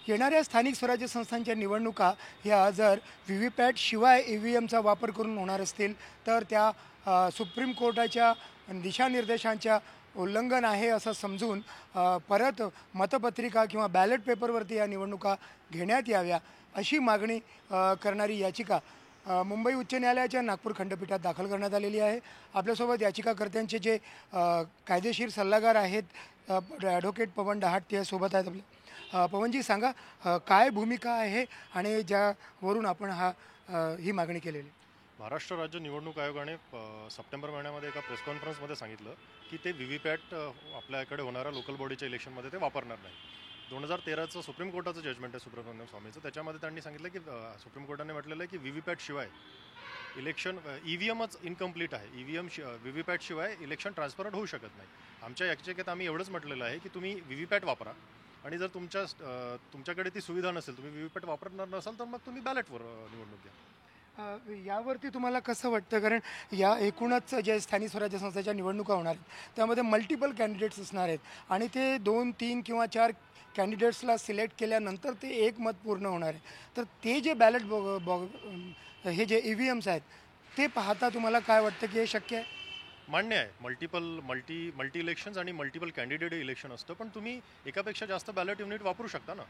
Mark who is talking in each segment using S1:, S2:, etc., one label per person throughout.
S1: येणाऱ्या स्थानिक स्वराज्य संस्थांच्या निवडणुका ह्या जर व्ही व्ही पॅट शिवाय EVMचा वापर करून होणार असतील तर त्या सुप्रीम कोर्टाच्या दिशानिर्देशांच्या उल्लंघन आहे असं समजून परत मतपत्रिका किंवा बॅलेट पेपरवरती या निवडणुका घेण्यात याव्या अशी मागणी करणारी याचिका मुंबई उच्च न्यायालयाच्या नागपूर खंडपीठात दाखल करण्यात आलेली आहे. आपल्यासोबत याचिकाकर्त्यांचे जे कायदेशीर सल्लागार आहेत ॲडव्होकेट पवन डहाट ते सोबत आहेत. आपल्या पवनजी सांगा काय भूमिका आहे आणि ज्यावरून आपण ही मागणी केलेली.
S2: महाराष्ट्र राज्य निवडणूक आयोगाने सप्टेंबर महिन्यामध्ये एका प्रेस कॉन्फरन्समध्ये सांगितलं की ते व्हीव्हीपॅट आपल्याकडे होणाऱ्या लोकल बॉडीच्या इलेक्शनमध्ये ते वापरणार नाही. 2013चं सुप्रीम कोर्टाचं जजमेंट आहे सुब्रमण्यम स्वामीचं. त्याच्यामध्ये त्यांनी सांगितलं की सुप्रीम कोर्टाने म्हटलेलं आहे की व्हीव्हीपॅट शिवाय इलेक्शन EVMच इनकम्प्लीट आहे. व्हीव्हीपॅट शिवाय इलेक्शन ट्रान्सपरंट होऊ शकत नाही. आमच्या याचिकेत आम्ही एवढंच म्हटलेलं आहे की तुम्ही व्हीव्हीपॅट वापरा आणि जर तुमच्याकडे ती सुविधा नसेल, तुम्ही व्हीव्हीपॅट वापरणार नसाल तर मग तुम्ही बॅलेटवर निवडणूक घ्या.
S1: यावरती तुम्हाला कसं वाटतं, कारण या एकूणच जे स्थानिक स्वराज्य संस्थेच्या निवडणुका होणार आहेत त्यामध्ये मल्टिपल कॅन्डिडेट्स असणार आहेत आणि ते 2, 3 किंवा 4 कॅन्डिडेट्सला सिलेक्ट केल्यानंतर ते एक मत पूर्ण होणार आहे. तर ते जे बॅलेट हे जे EVMs आहेत ते पाहता तुम्हाला काय वाटतं की हे शक्य आहे?
S2: मान्य आहे, मल्टी इलेक्शन्स आणि मल्टिपल कॅन्डिडेट इलेक्शन असतं, पण तुम्ही एकापेक्षा जास्त बॅलेट युनिट वापरू शकता ना.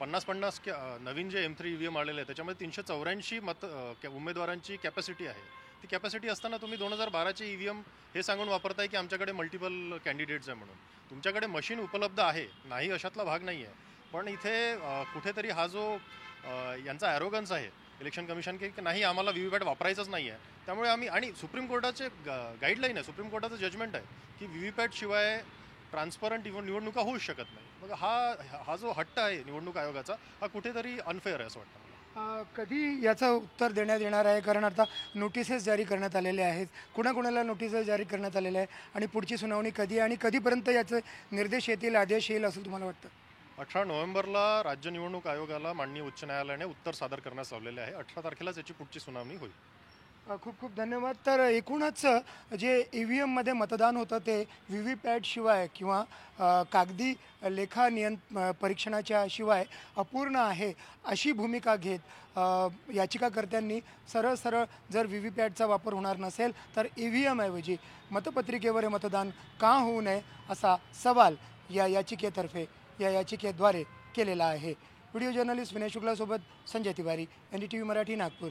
S2: 50-50 नवीन जे M3 EVM आलेलं आहे त्याच्यामध्ये 384 उमेदवारांची कॅपॅसिटी आहे. ती कॅपॅसिटी असताना तुम्ही 2012चे EVM हे सांगून वापरताय की आमच्याकडे मल्टिपल कॅन्डिडेट्स आहे म्हणून. तुमच्याकडे मशीन उपलब्ध आहे, नाही अशातला भाग नाही आहे, पण इथे कुठेतरी हा जो यांचा ॲरोगन्स आहे इलेक्शन कमिशन की नाही आम्हाला व्हीव्हीपॅट वापरायचंच नाही आहे. त्यामुळे आम्ही आणि सुप्रीम कोर्टाचे गाईडलाईन आहे, सुप्रीम कोर्टाचं जजमेंट आहे की व्हीव्हीपॅट शिवाय ट्रान्सपरंट निवडणुका होऊच शकत नाही. मग हा जो हट्ट आहे निवडणूक आयोगाचा हा कुठेतरी अनफेअर आहे असं वाटतं मला.
S1: कधी याचं उत्तर देण्यात येणार आहे? कारण आता नोटिसेस जारी करण्यात आलेले आहेत, कुणाकुणाला नोटिसेस जारी करण्यात आलेले आहे आणि पुढची सुनावणी कधी आणि कधीपर्यंत याचे निर्देश येतील, आदेश येईल असं तुम्हाला वाटतं?
S2: 18 नोव्हेंबरला राज्य निवडणूक आयोगाला माननीय उच्च न्यायालयाने उत्तर सादर करण्यास लावलेले आहे. 18 तारखेलाच याची पुढची सुनावणी होईल.
S1: खूप खूप धन्यवाद. तर एकूणच जे EVMमध्ये मतदान होतं ते व्हीव्हीपॅट शिवाय किंवा कागदी लेखा परीक्षणाच्या शिवाय अपूर्ण आहे अशी भूमिका घेत याचिकाकर्त्यांनी सरळ सरळ जर व्हीव्हीपॅटचा वापर होणार नसेल तर EVM ऐवजी मतपत्रिकेवर हे मतदान का होऊ नये असा सवाल या याचिकेद्वारे केलेला आहे. व्हिडिओ जर्नलिस्ट विनय शुक्लासोबत संजय तिवारी, NDTV मराठी, नागपूर.